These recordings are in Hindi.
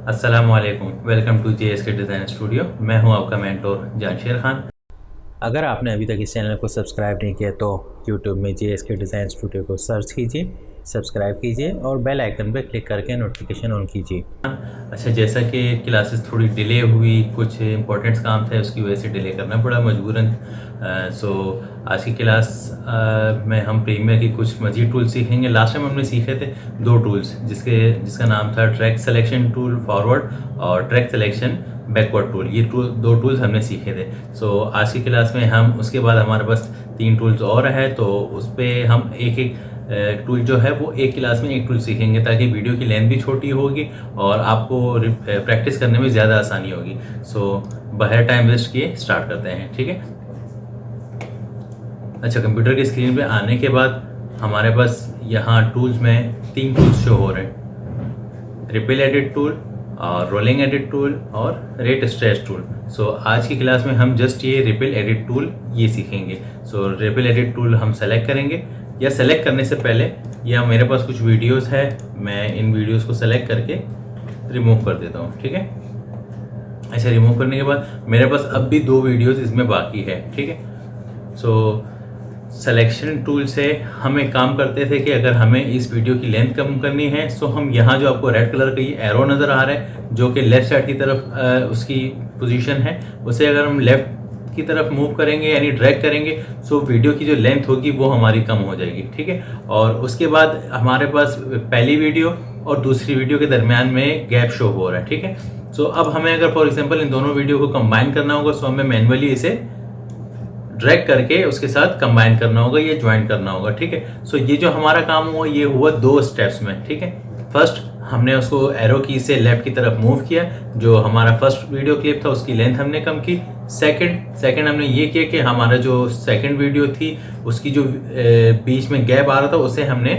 अस्सलामुअलैकुम, welcome to JSK design studio. मैं हूं आपका मेंटोर जानशेर खान। अगर आपने अभी तक इस चैनल को सब्सक्राइब नहीं किया तो यूट्यूब में JSK डिज़ाइन स्टूडियो को सर्च कीजिए, सब्सक्राइब कीजिए और बेल आइकन पर क्लिक करके नोटिफिकेशन ऑन कीजिए। अच्छा, जैसा कि क्लासेस थोड़ी डिले हुई, कुछ इंपॉर्टेंट्स काम थे, उसकी वजह से डिले करना पड़ा मजबूरन। सो आज की क्लास में हम प्रीमियर की कुछ मज़ीद टूल्स सीखेंगे। लास्ट टाइम हमने सीखे थे दो टूल्स, जिसका नाम था ट्रैक सिलेक्शन टूल फॉरवर्ड और ट्रैक सिलेक्शन बैकवर्ड टूल। ये दो टूल्स हमने सीखे थे। सो आज की क्लास में हम उसके बाद हमारे पास 3 टूल्स और है, तो उस पर हम एक एक टूल जो है वो एक क्लास में एक टूल सीखेंगे, ताकि वीडियो की लेंथ भी छोटी होगी और आपको प्रैक्टिस करने में ज़्यादा आसानी होगी। सो बगैर टाइम वेस्ट किए स्टार्ट करते हैं, ठीक है। अच्छा, कंप्यूटर की स्क्रीन पे आने के बाद हमारे पास यहाँ टूल्स में 3 टूल्स शो हो रहे हैं, रिपल एडिट टूल और रोलिंग एडिट टूल और रेट स्ट्रेच टूल। सो आज की क्लास में हम जस्ट ये रिपल एडिट टूल ये सीखेंगे। सो रिपल एडिट टूल हम सेलेक्ट करेंगे, या सेलेक्ट करने से पहले या मेरे पास कुछ वीडियोस है, मैं इन वीडियोस को सेलेक्ट करके रिमूव कर देता हूँ, ठीक है। अच्छा, रिमूव करने के बाद मेरे पास अब भी 2 वीडियोस इसमें बाकी है, ठीक है। सो सिलेक्शन टूल से हम एक काम करते थे कि अगर हमें इस वीडियो की लेंथ कम करनी है, सो हम यहाँ जो आपको रेड कलर का ये एरो नज़र आ रहा है, जो कि लेफ़्ट साइड की तरफ उसकी पोजीशन है, उसे अगर हम लेफ़्ट की तरफ मूव करेंगे यानी ड्रैग करेंगे, सो वीडियो की जो लेंथ होगी वो हमारी कम हो जाएगी, ठीक है। और उसके बाद हमारे पास पहली वीडियो और दूसरी वीडियो के दरमियान में गैप शो हो रहा है, ठीक है। सो अब हमें अगर फॉर एग्जांपल इन दोनों वीडियो को कंबाइन करना होगा, सो हमें मैन्युअली इसे ड्रैग करके उसके साथ कंबाइन करना होगा या ज्वाइन करना होगा, ठीक है। सो ये जो हमारा काम हुआ ये हुआ 2 स्टेप्स में, ठीक है। फर्स्ट हमने उसको एरो की से लेफ्ट की तरफ मूव किया, जो हमारा फर्स्ट वीडियो क्लिप था उसकी लेंथ हमने कम की। सेकंड हमने ये किया कि हमारा जो सेकंड वीडियो थी उसकी जो बीच में गैप आ रहा था उसे हमने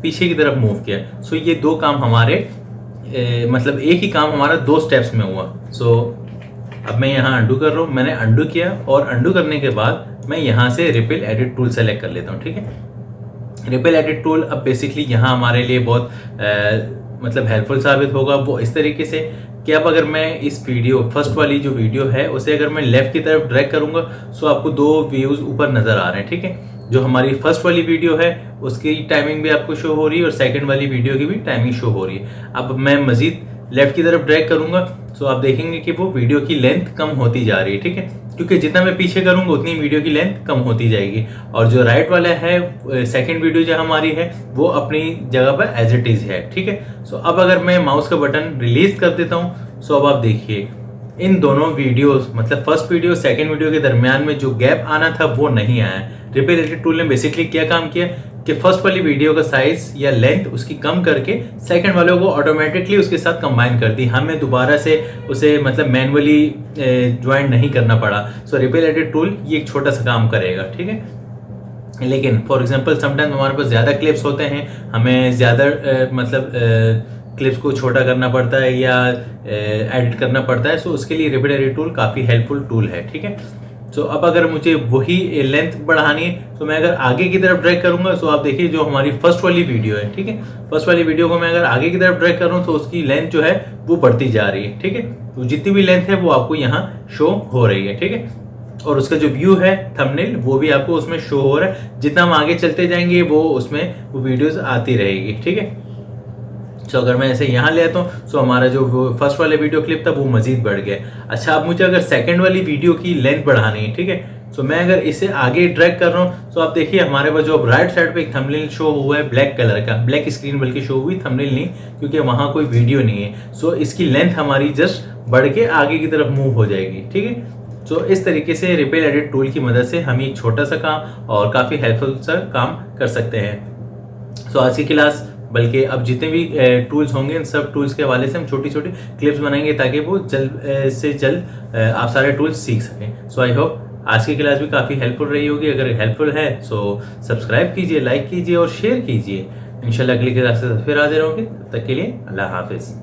पीछे की तरफ मूव किया। सो ये 2 काम हमारे मतलब एक ही काम हमारा 2 स्टेप्स में हुआ। सो अब मैं यहाँ अंडू कर रहा हूँ, मैंने अंडू किया और अंडू करने के बाद मैं यहाँ से रिपल एडिट टूल सेलेक्ट कर लेता हूँ, ठीक है। रिपल एडिट टूल अब बेसिकली यहाँ हमारे लिए बहुत मतलब हेल्पफुल साबित होगा। वो इस तरीके से कि अब अगर मैं इस वीडियो फर्स्ट वाली जो वीडियो है उसे अगर मैं लेफ्ट की तरफ ड्रैग करूँगा, सो आपको 2 व्यूज़ ऊपर नज़र आ रहे हैं, ठीक है। जो हमारी फर्स्ट वाली वीडियो है उसकी टाइमिंग भी आपको शो हो रही है और सेकंड वाली वीडियो की भी टाइमिंग शो हो रही है। अब मैं मज़ीद लेफ्ट की तरफ ड्रैग करूँगा, सो आप देखेंगे कि वो वीडियो की लेंथ कम होती जा रही है, ठीक है, क्योंकि जितना मैं पीछे करूँगा उतनी वीडियो की लेंथ कम होती जाएगी। और जो राइट वाला है सेकंड वीडियो जो हमारी है वो अपनी जगह पर एज इट इज़ है, ठीक है। सो अब अगर मैं माउस का बटन रिलीज कर देता हूँ, सो अब आप देखिए इन दोनों वीडियोस मतलब फर्स्ट वीडियो सेकंड वीडियो के दरमियान में जो गैप आना था वो नहीं आया। रिपल एडिट टूल ने बेसिकली क्या काम किया कि फर्स्ट वाली वीडियो का साइज या लेंथ उसकी कम करके सेकंड वालों को ऑटोमेटिकली उसके साथ कंबाइन कर दी, हमें दोबारा से उसे मतलब मैनुअली ज्वाइन नहीं करना पड़ा। सो रिपल एडिट टूल ये एक छोटा सा काम करेगा, ठीक है। लेकिन फॉर एग्जांपल समटाइम हमारे पास ज़्यादा क्लिप्स होते हैं, हमें ज़्यादा मतलब क्लिप्स को छोटा करना पड़ता है या एडिट करना पड़ता है, सो उसके लिए रिपल एडिट टूल काफ़ी हेल्पफुल टूल है, ठीक है। सो अब अगर मुझे वही लेंथ बढ़ानी है, तो मैं अगर आगे की तरफ ड्रैग करूंगा, सो आप देखिए जो हमारी फर्स्ट वाली वीडियो है, ठीक है, फर्स्ट वाली वीडियो को मैं अगर आगे की तरफ ड्रैग करूं तो उसकी लेंथ जो है वो बढ़ती जा रही है, ठीक है। तो जितनी भी लेंथ है वो आपको यहाँ शो हो रही है, ठीक है। और उसका जो व्यू है थंबनेल वो भी आपको उसमें शो हो रहा है। जितना हम आगे चलते जाएंगे वो उसमें वो वीडियोस आती रहेगी, ठीक है। सो अगर मैं ऐसे यहाँ ले आता हूँ, सो हमारा जो फर्स्ट वाला वीडियो क्लिप था वो मजीद बढ़ गया। अच्छा, अब मुझे अगर सेकंड वाली वीडियो की लेंथ बढ़ानी है, ठीक है, सो मैं अगर इसे आगे ड्रैग कर रहा हूँ, सो आप देखिए हमारे पास जो राइट साइड पे एक थंबनेल शो हुआ है ब्लैक कलर का, ब्लैक स्क्रीन बल्कि शो हुई, थंबनेल नहीं, क्योंकि वहाँ कोई वीडियो नहीं है। सो इसकी लेंथ हमारी जस्ट बढ़ के आगे की तरफ मूव हो जाएगी, ठीक है। सो इस तरीके से रिपल एडिट टूल की मदद से हम एक छोटा सा काम और काफ़ी हेल्पफुल सा काम कर सकते हैं। सो आज की क्लास बल्कि अब जितने भी टूल्स होंगे इन सब टूल्स के हवाले से हम छोटी छोटी क्लिप्स बनाएंगे ताकि वो जल्द से जल्द आप सारे टूल्स सीख सकें। सो आई होप आज की क्लास भी काफ़ी हेल्पफुल रही होगी। अगर हेल्पफुल है सो सब्सक्राइब कीजिए, लाइक कीजिए और शेयर कीजिए। इंशाल्लाह अगली क्लास से फिर हाजिर होंगे, तब तक के लिए अल्लाह हाफिज़।